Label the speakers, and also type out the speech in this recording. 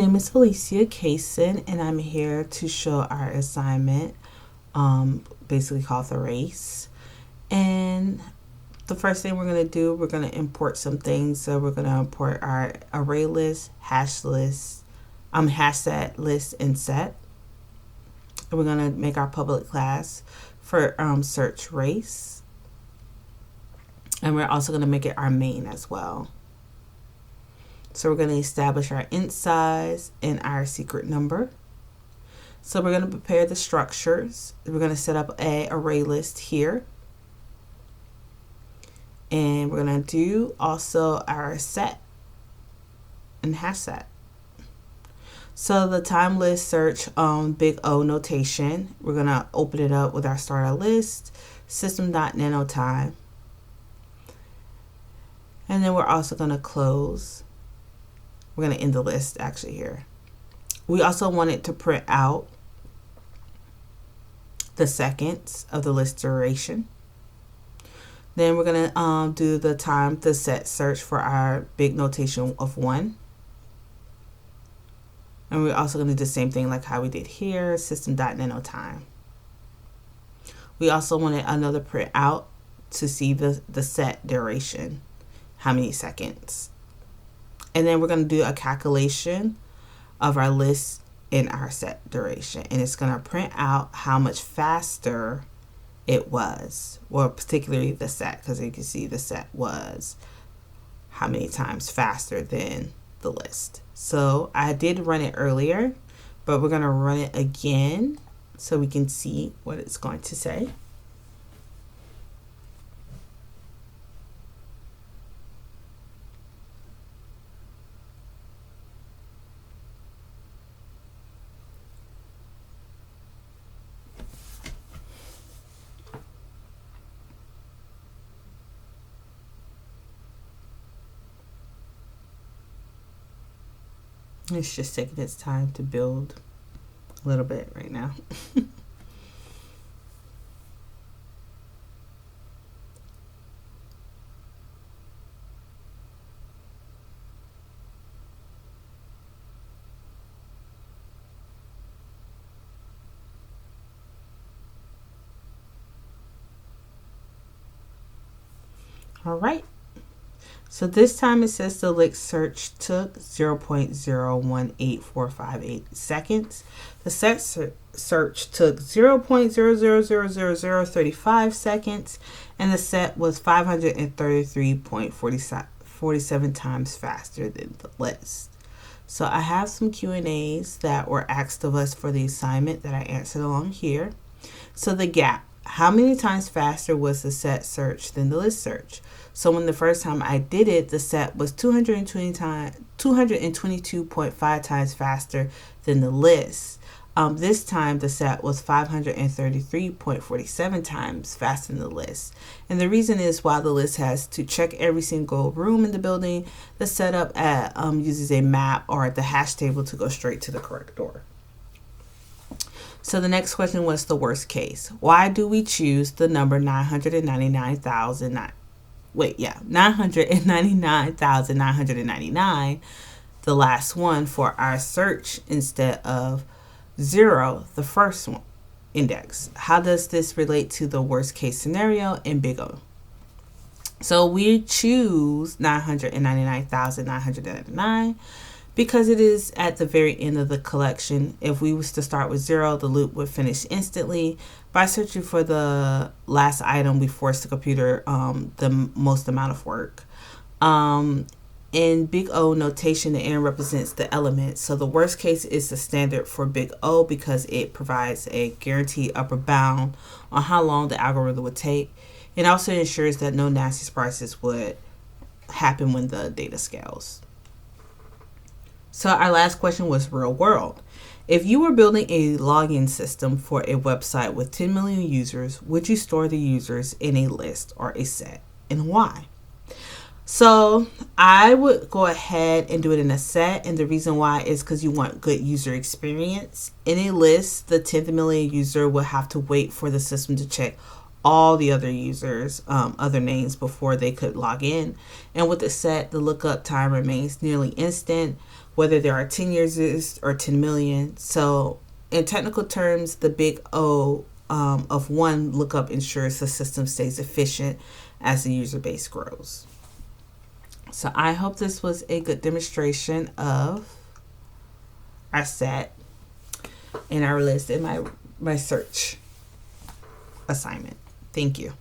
Speaker 1: name is Alicia Kaysen, and I'm here to show our assignment, basically called the race. And the first thing we're going to do, we're going to import some things. So we're going to import our array list, hash set list, and set. And we're going to make our public class for search race. And we're also going to make it our main as well. So we're going to establish our int size and our secret number. So we're going to prepare the structures. We're going to set up a array list here. And we're going to do also our set and hash set. So the time list search big O notation, we're going to open it up with our starter list, system.nanotime. And then we're also going to close. We're going to end the list actually here. We also want it to print out the seconds of the list duration. Then we're going to do the set search for our big notation of 1. And we're also going to do the same thing like how we did here, system.nanotime. We also wanted another print out to see the set duration, how many seconds. And then we're going to do a calculation of our list in our set duration. And it's going to print out how much faster it was, or particularly the set, because you can see the set was how many times faster than the list. So I did run it earlier, but we're going to run it again so we can see what it's going to say. It's just taking its time to build a little bit right now. All right. So this time it says the list search took 0.018458 seconds. The set search took 0.000035 seconds, and the set was 533.47 times faster than the list. So I have some Q&As that were asked of us for the assignment that I answered along here. So the gap. How many times faster was the set search than the list search? So when the first time I did it, the set was 222.5 times faster than the list. This time the set was 533.47 times faster than the list. And the reason is while the list has to check every single room in the building, the setup uses a map or the hash table to go straight to the correct door. So the next question was the worst case. Why do we choose the number 999,999, the last one, for our search instead of 0, the first one index? How does this relate to the worst case scenario in Big O? So we choose 999,999 because it is at the very end of the collection. If we was to start with 0, the loop would finish instantly. By searching for the last item, we force the computer the most amount of work. In Big O notation, the N represents the element. So the worst case is the standard for Big O because it provides a guaranteed upper bound on how long the algorithm would take. It also ensures that no nasty surprises would happen when the data scales. So our last question was real world. If you were building a login system for a website with 10 million users, would you store the users in a list or a set, and why? So I would go ahead and do it in a set, and the reason why is because you want good user experience. In a list, the 10th million user will have to wait for the system to check all the other users other names before they could log in. And with the set, the lookup time remains nearly instant, whether there are 10 users or 10 million. So in technical terms, the big O of one lookup ensures the system stays efficient as the user base grows. So I hope this was a good demonstration of our set and our list and my search assignment. Thank you.